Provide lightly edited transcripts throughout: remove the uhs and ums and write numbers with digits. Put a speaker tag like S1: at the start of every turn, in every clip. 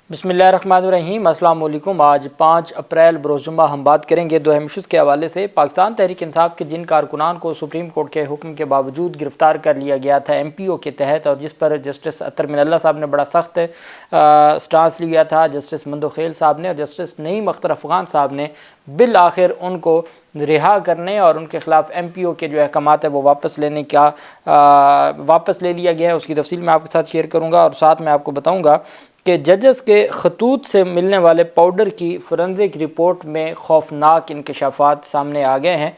S1: بسم اللہ الرحمن الرحیم۔ السلام علیکم۔ آج 5 اپریل بروز جمعہ ہم بات کریں گے دو اہم ایشوز کے حوالے سے۔ پاکستان تحریک انصاف کے جن کارکنان کو سپریم کورٹ کے حکم کے باوجود گرفتار کر لیا گیا تھا ایم پی او کے تحت، اور جس پر جسٹس اطہر من اللہ صاحب نے بڑا سخت سٹانس لیا تھا، جسٹس مندوخیل صاحب نے اور جسٹس نعیم اختر افغان صاحب نے بالآخر ان کو رہا کرنے اور ان کے خلاف ایم پی او کے جو احکامات ہے وہ واپس لینے کا واپس لے لیا گیا ہے۔ اس کی تفصیل میں آپ کے ساتھ شیئر کروں گا، اور ساتھ میں آپ کو بتاؤں گا کہ ججز کے خطوط سے ملنے والے پاؤڈر کی فورنزک رپورٹ میں خوفناک انکشافات سامنے آ گئے ہیں۔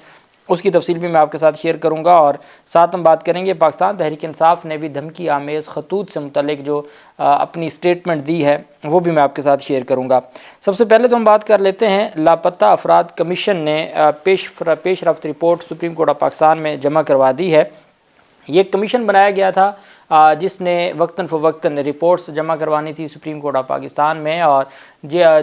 S1: اس کی تفصیل بھی میں آپ کے ساتھ شیئر کروں گا، اور ساتھ ہم بات کریں گے پاکستان تحریک انصاف نے بھی دھمکی آمیز خطوط سے متعلق جو اپنی سٹیٹمنٹ دی ہے وہ بھی میں آپ کے ساتھ شیئر کروں گا۔ سب سے پہلے تو ہم بات کر لیتے ہیں لاپتہ افراد کمیشن نے پیش رفت report supreme court of Pakistan میں جمع کروا دی ہے۔ یہ کمیشن بنایا گیا تھا جس نے وقتاً فوقتاً رپورٹس جمع کروانی تھی سپریم کورٹ آف پاکستان میں، اور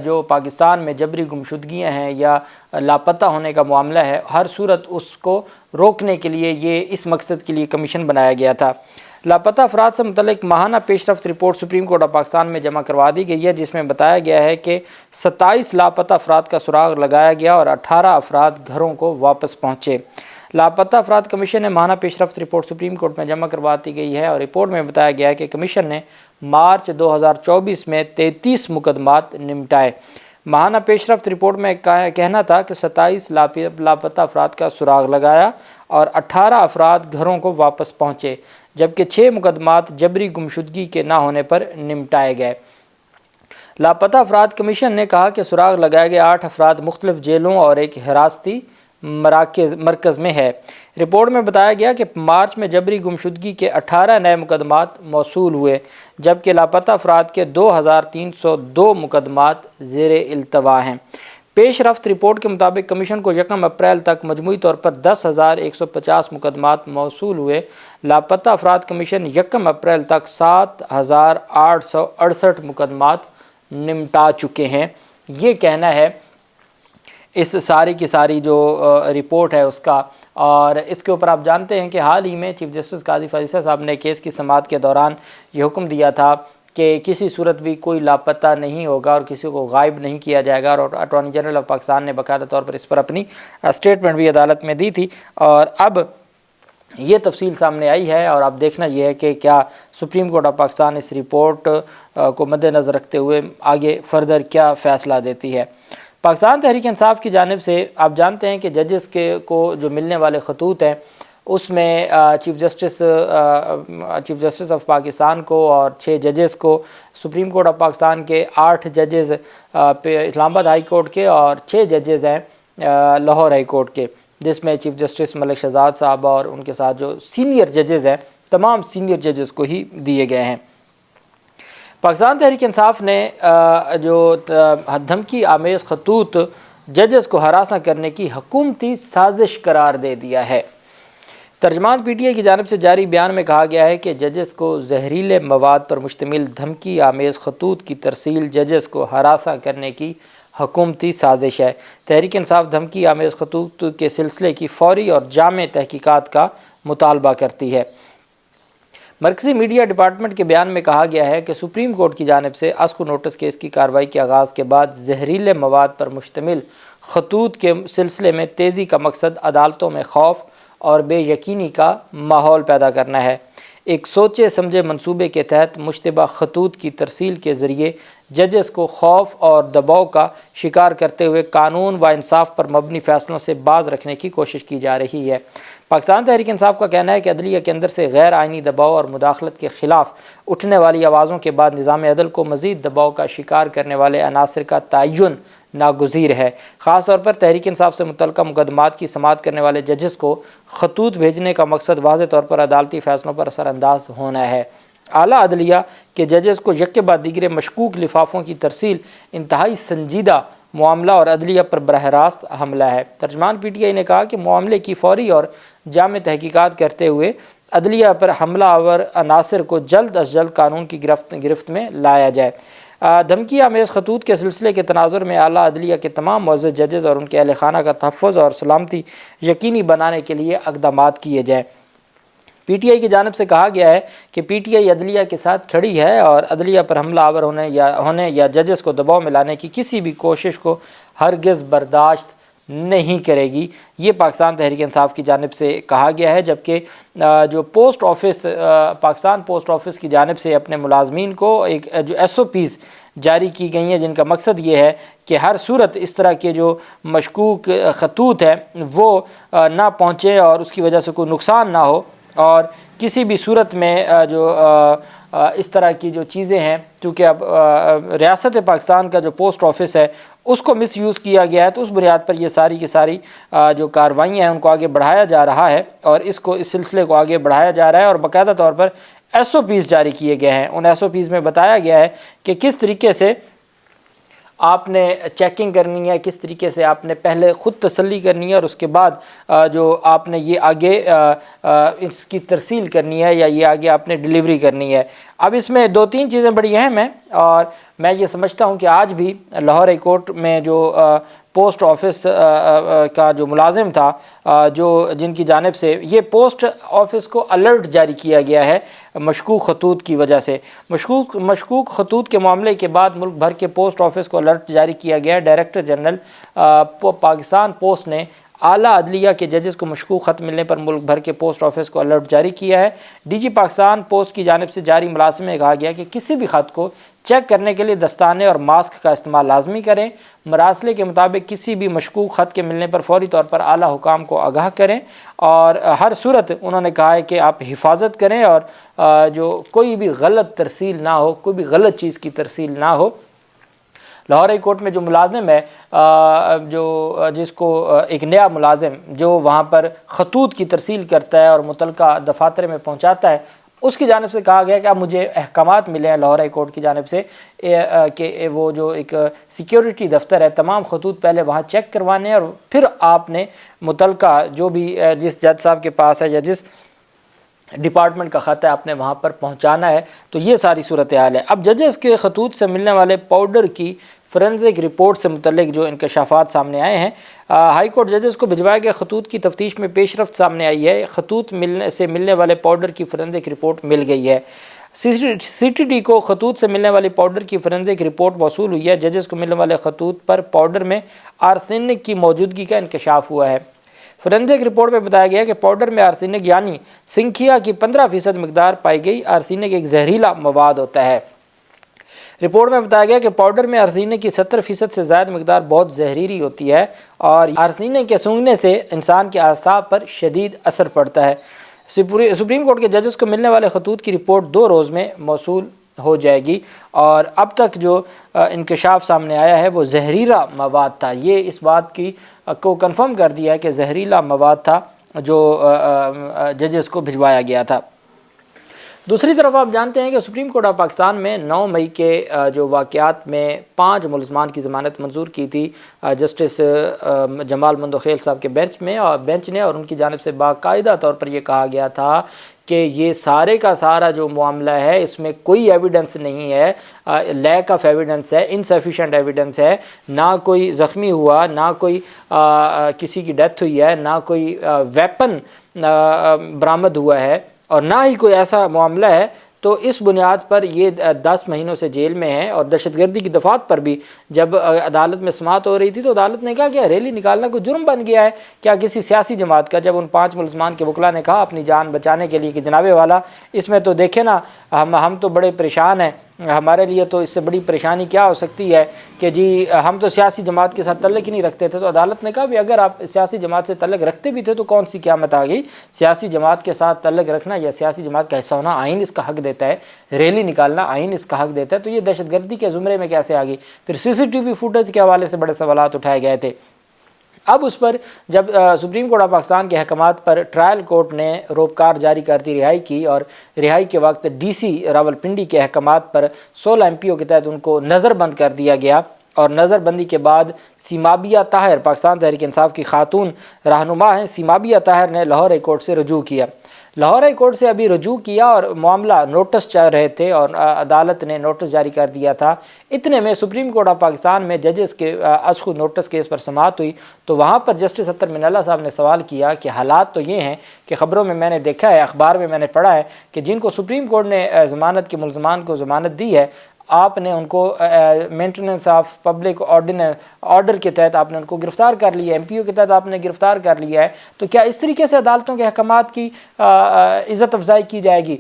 S1: جو پاکستان میں جبری گمشدگیاں ہیں یا لاپتہ ہونے کا معاملہ ہے، ہر صورت اس کو روکنے کے لیے یہ اس مقصد کے لیے کمیشن بنایا گیا تھا۔ لاپتہ افراد سے متعلق ماہانہ پیش رفت report supreme court of Pakistan میں جمع کروا دی گئی ہے، جس میں بتایا گیا ہے کہ 27 لاپتہ افراد کا سراغ لگایا گیا اور 18 افراد گھروں کو واپس پہنچے۔ لاپتہ افراد کمیشن نے ماہانہ پیش رفت رپورٹ سپریم کورٹ میں جمع کرواتی گئی ہے، اور رپورٹ میں بتایا گیا ہے کہ کمیشن نے مارچ 2024 میں 33 مقدمات نمٹائے۔ ماہانہ پیش رفت رپورٹ میں کہنا تھا کہ 27 لاپتہ افراد کا سراغ لگایا اور 18 افراد گھروں کو واپس پہنچے، جبکہ 6 مقدمات جبری گمشدگی کے نہ ہونے پر نمٹائے گئے۔ لاپتہ افراد کمیشن نے کہا کہ سراغ لگائے گئے 8 افراد مختلف جیلوں اور ایک حراستی مرکز میں ہے۔ رپورٹ میں بتایا گیا کہ مارچ میں جبری گمشدگی کے 18 نئے مقدمات موصول ہوئے، جبکہ لاپتہ افراد کے 2302 مقدمات زیر التوا ہیں۔ پیش رفت رپورٹ کے مطابق کمیشن کو 1 اپریل تک مجموعی طور پر 10,150 مقدمات موصول ہوئے۔ لاپتہ افراد کمیشن 1 اپریل تک 7,868 مقدمات نمٹا چکے ہیں۔ یہ کہنا ہے اس ساری کی ساری جو رپورٹ ہے اس کا، اور اس کے اوپر آپ جانتے ہیں کہ حال ہی میں چیف جسٹس قاضی فیصل صاحب نے کیس کی سماعت کے دوران یہ حکم دیا تھا کہ کسی صورت بھی کوئی لاپتہ نہیں ہوگا اور کسی کو غائب نہیں کیا جائے گا، اور اٹارنی جنرل آف پاکستان نے باقاعدہ طور پر اس پر اپنی سٹیٹمنٹ بھی عدالت میں دی تھی، اور اب یہ تفصیل سامنے آئی ہے، اور اب دیکھنا یہ ہے کہ کیا سپریم کورٹ آف پاکستان اس رپورٹ کو مد نظر رکھتے ہوئے آگے فردر کیا فیصلہ دیتی ہے۔ پاکستان تحریک انصاف کی جانب سے آپ جانتے ہیں کہ ججز کو جو ملنے والے خطوط ہیں اس میں چیف جسٹس آف پاکستان کو اور 6 ججز کو، سپریم کورٹ آف پاکستان کے 8 ججز اسلام آباد ہائی کورٹ کے، اور 6 ججز ہیں لاہور ہائی کورٹ کے، جس میں چیف جسٹس ملک شہزاد صاحب اور ان کے ساتھ جو سینئر ججز ہیں تمام سینئر ججز کو ہی دیے گئے ہیں۔ پاکستان تحریک انصاف نے جو دھمکی آمیز خطوط ججز کو ہراساں کرنے کی حکومتی سازش قرار دے دیا ہے۔ ترجمان پی ٹی آئی کی جانب سے جاری بیان میں کہا گیا ہے کہ ججز کو زہریلے مواد پر مشتمل دھمکی آمیز خطوط کی ترسیل ججز کو ہراساں کرنے کی حکومتی سازش ہے۔ تحریک انصاف دھمکی آمیز خطوط کے سلسلے کی فوری اور جامع تحقیقات کا مطالبہ کرتی ہے۔ مرکزی میڈیا ڈپارٹمنٹ کے بیان میں کہا گیا ہے کہ سپریم کورٹ کی جانب سے اسکو نوٹس کیس کی کارروائی کے آغاز کے بعد زہریلے مواد پر مشتمل خطوط کے سلسلے میں تیزی کا مقصد عدالتوں میں خوف اور بے یقینی کا ماحول پیدا کرنا ہے۔ ایک سوچے سمجھے منصوبے کے تحت مشتبہ خطوط کی ترسیل کے ذریعے ججز کو خوف اور دباؤ کا شکار کرتے ہوئے قانون و انصاف پر مبنی فیصلوں سے باز رکھنے کی کوشش کی جا رہی ہے۔ پاکستان تحریک انصاف کا کہنا ہے کہ عدلیہ کے اندر سے غیر آئینی دباؤ اور مداخلت کے خلاف اٹھنے والی آوازوں کے بعد نظام عدل کو مزید دباؤ کا شکار کرنے والے عناصر کا تعین ناگزیر ہے۔ خاص طور پر تحریک انصاف سے متعلقہ مقدمات کی سماعت کرنے والے ججز کو خطوط بھیجنے کا مقصد واضح طور پر عدالتی فیصلوں پر اثر انداز ہونا ہے۔ اعلیٰ عدلیہ کے ججز کو یک بعد دیگر مشکوک لفافوں کی ترسیل انتہائی سنجیدہ معاملہ اور عدلیہ پر براہ راست حملہ ہے۔ ترجمان پی ٹی آئی نے کہا کہ معاملے کی فوری اور جامع تحقیقات کرتے ہوئے عدلیہ پر حملہ آور عناصر کو جلد از جلد قانون کی گرفت میں لایا جائے۔ دھمکی آمیز خطوط کے سلسلے کے تناظر میں اعلیٰ عدلیہ کے تمام معزز ججز اور ان کے اہل خانہ کا تحفظ اور سلامتی یقینی بنانے کے لیے اقدامات کیے جائیں۔ پی ٹی آئی کی جانب سے کہا گیا ہے کہ پی ٹی آئی عدلیہ کے ساتھ کھڑی ہے اور عدلیہ پر حملہ آور ہونے یا ججز کو دباؤ میں لانے کی کسی بھی کوشش کو ہرگز برداشت نہیں کرے گی، یہ پاکستان تحریک انصاف کی جانب سے کہا گیا ہے۔ جبکہ جو post office Pakistan post office کی جانب سے اپنے ملازمین کو ایک جو ایس او پیز جاری کی گئی ہیں، جن کا مقصد یہ ہے کہ ہر صورت اس طرح کے جو مشکوک خطوط ہیں وہ نہ پہنچیں اور اس کی وجہ سے کوئی نقصان نہ ہو، اور کسی بھی صورت میں جو اس طرح کی جو چیزیں ہیں، چونکہ اب ریاست پاکستان کا جو پوسٹ آفس ہے اس کو مس یوز کیا گیا ہے، تو اس بنیاد پر یہ ساری کی ساری جو کارروائیاں ہیں ان کو آگے بڑھایا جا رہا ہے، اور اس سلسلے کو آگے بڑھایا جا رہا ہے، اور باقاعدہ طور پر ایس او پیز جاری کیے گئے ہیں۔ ان ایس او پیز میں بتایا گیا ہے کہ کس طریقے سے آپ نے چیکنگ کرنی ہے، کس طریقے سے آپ نے پہلے خود تسلی کرنی ہے، اور اس کے بعد جو آپ نے یہ آگے اس کی ترسیل کرنی ہے یا یہ آگے آپ نے ڈیلیوری کرنی ہے۔ اب اس میں دو تین چیزیں بڑی اہم ہیں، اور میں یہ سمجھتا ہوں کہ آج بھی لاہور ہائی کورٹ میں جو پوسٹ آفس کا جو ملازم تھا، جن کی جانب سے یہ پوسٹ آفس کو الرٹ جاری کیا گیا ہے مشکوک خطوط کی وجہ سے، مشکوک خطوط کے معاملے کے بعد ملک بھر کے پوسٹ آفس کو الرٹ جاری کیا گیا ہے۔ ڈائریکٹر جنرل پاکستان پوسٹ نے اعلیٰ عدلیہ کے ججز کو مشکوک خط ملنے پر ملک بھر کے پوسٹ آفس کو الرٹ جاری کیا ہے۔ ڈی جی پاکستان پوسٹ کی جانب سے جاری مراسلے میں کہا گیا کہ کسی بھی خط کو چیک کرنے کے لیے دستانے اور ماسک کا استعمال لازمی کریں۔ مراسلے کے مطابق کسی بھی مشکوک خط کے ملنے پر فوری طور پر اعلیٰ حکام کو آگاہ کریں، اور ہر صورت انہوں نے کہا ہے کہ آپ حفاظت کریں، اور جو کوئی بھی غلط ترسیل نہ ہو، کوئی بھی غلط چیز کی ترسیل نہ ہو۔ لاہور ہائی کورٹ میں جو ملازم ہے، جس کو ایک نیا ملازم جو وہاں پر خطوط کی ترسیل کرتا ہے اور متعلقہ دفاتر میں پہنچاتا ہے، اس کی جانب سے کہا گیا کہ اب مجھے احکامات ملے ہیں لاہور ہائی کورٹ کی جانب سے کہ وہ جو ایک سیکیورٹی دفتر ہے، تمام خطوط پہلے وہاں چیک کروانے ہیں، اور پھر آپ نے متعلقہ جو بھی جس جج صاحب کے پاس ہے یا جس ڈپارٹمنٹ کا خط ہے آپ نے وہاں پر پہنچانا ہے۔ تو یہ ساری صورتحال ہے۔ اب ججز کے خطوط سے ملنے والے پاؤڈر کی فورینزک رپورٹ سے متعلق جو انکشافات سامنے آئے ہیں، ہائی کورٹ ججز کو بھجوائے گئے خطوط کی تفتیش میں پیش رفت سامنے آئی ہے۔ خطوط ملنے والے پاؤڈر کی فورینزک رپورٹ مل گئی ہے۔ سی ٹی ڈی کو خطوط سے ملنے والی پاؤڈر کی فورینزک رپورٹ موصول ہوئی ہے۔ ججز کو ملنے والے خطوط پر پاؤڈر میں آرسینک کی موجودگی کا انکشاف ہوا ہے۔ فورینزک رپورٹ میں بتایا گیا کہ پاؤڈر میں آرسینک یعنی سنکھیا کی 15% مقدار پائی گئی۔ آرسینک ایک زہریلا مواد ہوتا ہے۔ رپورٹ میں بتایا گیا کہ پاؤڈر میں آرسینک کی 70% سے زائد مقدار بہت زہریلی ہوتی ہے، اور آرسینک کے سونگھنے سے انسان کے اعصاب پر شدید اثر پڑتا ہے۔ سپریم کورٹ کے ججز کو ملنے والے خطوط کی رپورٹ 2 روز میں موصول ہو جائے گی، اور اب تک جو انکشاف سامنے آیا ہے وہ زہریلا مواد تھا۔ یہ اس بات کو کنفرم کر دیا ہے کہ زہریلا مواد تھا جو ججز کو بھجوایا گیا تھا۔ دوسری طرف آپ جانتے ہیں کہ سپریم کورٹ آف پاکستان میں 9 مئی کے جو واقعات میں 5 ملزمان کی ضمانت منظور کی تھی جسٹس جمال مندوخیل صاحب کے بینچ نے، اور ان کی جانب سے باقاعدہ طور پر یہ کہا گیا تھا کہ یہ سارے کا سارا جو معاملہ ہے اس میں کوئی ایویڈنس نہیں ہے، لیک آف ایویڈنس ہے، انسفیشینٹ ایویڈنس ہے، نہ کوئی زخمی ہوا، نہ کوئی کسی کی ڈیتھ ہوئی ہے، نہ کوئی ویپن برآمد ہوا ہے، اور نہ ہی کوئی ایسا معاملہ ہے۔ تو اس بنیاد پر یہ 10 مہینوں سے جیل میں ہے، اور دہشت گردی کی دفعات پر بھی جب عدالت میں سماعت ہو رہی تھی تو عدالت نے کہا کہ ریلی نکالنا کوئی جرم بن گیا ہے کیا کسی سیاسی جماعت کا؟ جب ان 5 ملزمان کے وکلاء نے کہا اپنی جان بچانے کے لیے کہ جناب والا اس میں تو دیکھیں نا ہم تو بڑے پریشان ہیں، ہمارے لیے تو اس سے بڑی پریشانی کیا ہو سکتی ہے کہ جی ہم تو سیاسی جماعت کے ساتھ تعلق ہی نہیں رکھتے تھے۔ تو عدالت نے کہا بھی اگر آپ سیاسی جماعت سے تعلق رکھتے بھی تھے تو کون سی قیامت آ گئی؟ سیاسی جماعت کے ساتھ تعلق رکھنا یا سیاسی جماعت کا حصہ ہونا آئین اس کا حق دیتا ہے، ریلی نکالنا آئین اس کا حق دیتا ہے، تو یہ دہشت گردی کے زمرے میں کیسے آ گئی؟ پھر سی سی ٹی وی فوٹیج کے حوالے سے بڑے سوالات اٹھائے گئے تھے۔ اب اس پر جب سپریم کورٹ آف پاکستان کے احکامات پر ٹرائل کورٹ نے روپکار جاری کرتی رہائی کی، اور رہائی کے وقت ڈی سی راولپنڈی کے احکامات پر 16 ایم پی او کے تحت ان کو نظر بند کر دیا گیا، اور نظر بندی کے بعد سیمابیہ طاہر پاکستان تحریک انصاف کی خاتون رہنما ہیں، سیمابیہ طاہر نے لاہور ہائی کورٹ سے رجوع کیا۔ لاہور ہائی کورٹ سے ابھی رجوع کیا اور معاملہ نوٹس چل رہے تھے اور عدالت نے نوٹس جاری کر دیا تھا، اتنے میں سپریم کورٹ آف پاکستان میں ججز کے از خود نوٹس کیس پر سماعت ہوئی تو وہاں پر جسٹس اطہر من اللہ صاحب نے سوال کیا کہ حالات تو یہ ہیں کہ خبروں میں نے دیکھا ہے، اخبار میں نے پڑھا ہے کہ جن کو سپریم کورٹ نے ضمانت کے ملزمان کو ضمانت دی ہے، آپ نے ان کو مینٹیننس آف پبلک آرڈر کے تحت آپ نے ان کو گرفتار کر لیا ہے، MPO کے تحت آپ نے گرفتار کر لیا ہے، تو کیا اس طریقے سے عدالتوں کے احکامات کی عزت افزائی کی جائے گی؟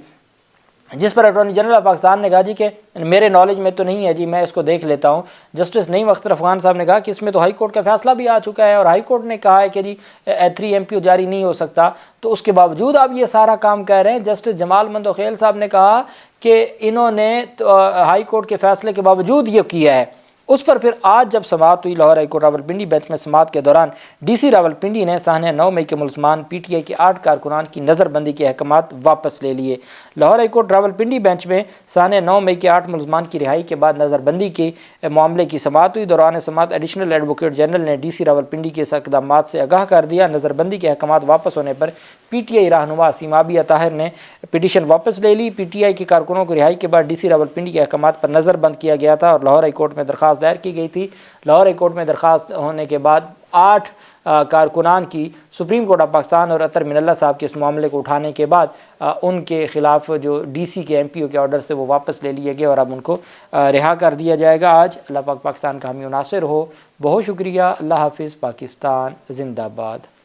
S1: جس پر اٹارنی جنرل آف پاکستان نے کہا جی کہ میرے نالج میں تو نہیں ہے جی، میں اس کو دیکھ لیتا ہوں۔ جسٹس نعیم اختر افغان صاحب نے کہا کہ اس میں تو ہائی کورٹ کا فیصلہ بھی آ چکا ہے اور ہائی کورٹ نے کہا ہے کہ جی 3 MPO جاری نہیں ہو سکتا، تو اس کے باوجود آپ یہ سارا کام کہہ رہے ہیں۔ جسٹس جمال مندوخیل صاحب نے کہا کہ انہوں نے ہائی کورٹ کے فیصلے کے باوجود یہ کیا ہے۔ اس پر پھر آج جب سماعت ہوئی Lahore high court Rawalpindi bench میں، سماعت کے دوران DC راولپنڈی نے سانحہ 9 مئی کے ملزمان PTI کے 8 کارکنان کی نظر بندی کے احکامات واپس لے لیے۔ Lahore high court Rawalpindi bench میں سانحہ 9 مئی کے 8 ملزمان کی رہائی کے بعد نظر بندی کے معاملے کی سماعت ہوئی۔ دوران سماعت ایڈیشنل ایڈوکیٹ جنرل نے DC راولپنڈی کے اس اقدامات سے آگاہ کر دیا۔ نظر بندی کے احکامات واپس ہونے پر PTI رہنما اسیم عابیہ طاہر نے پٹیشن واپس لے لی۔ PTI کے کارکنوں کو رہائی کے بعد DC راولپنڈی کے احکامات پر نظر بند کیا گیا تھا اور لاہور ہائی کورٹ میں درخواست دائر کی گئی تھی۔ لاہور ہائی کورٹ میں درخواست ہونے کے بعد 8 کارکنان کی سپریم کورٹ آف پاکستان اور اطہر من اللہ صاحب کے اس معاملے کو اٹھانے کے بعد ان کے خلاف جو DC کے MPO کے آرڈر سے وہ واپس لے لیے گئے اور اب ان کو رہا کر دیا جائے گا۔ آج اللہ پاک پاکستان کا حامی و ناصر ہو۔ بہت شکریہ۔ اللہ حافظ۔ پاکستان زندہ باد۔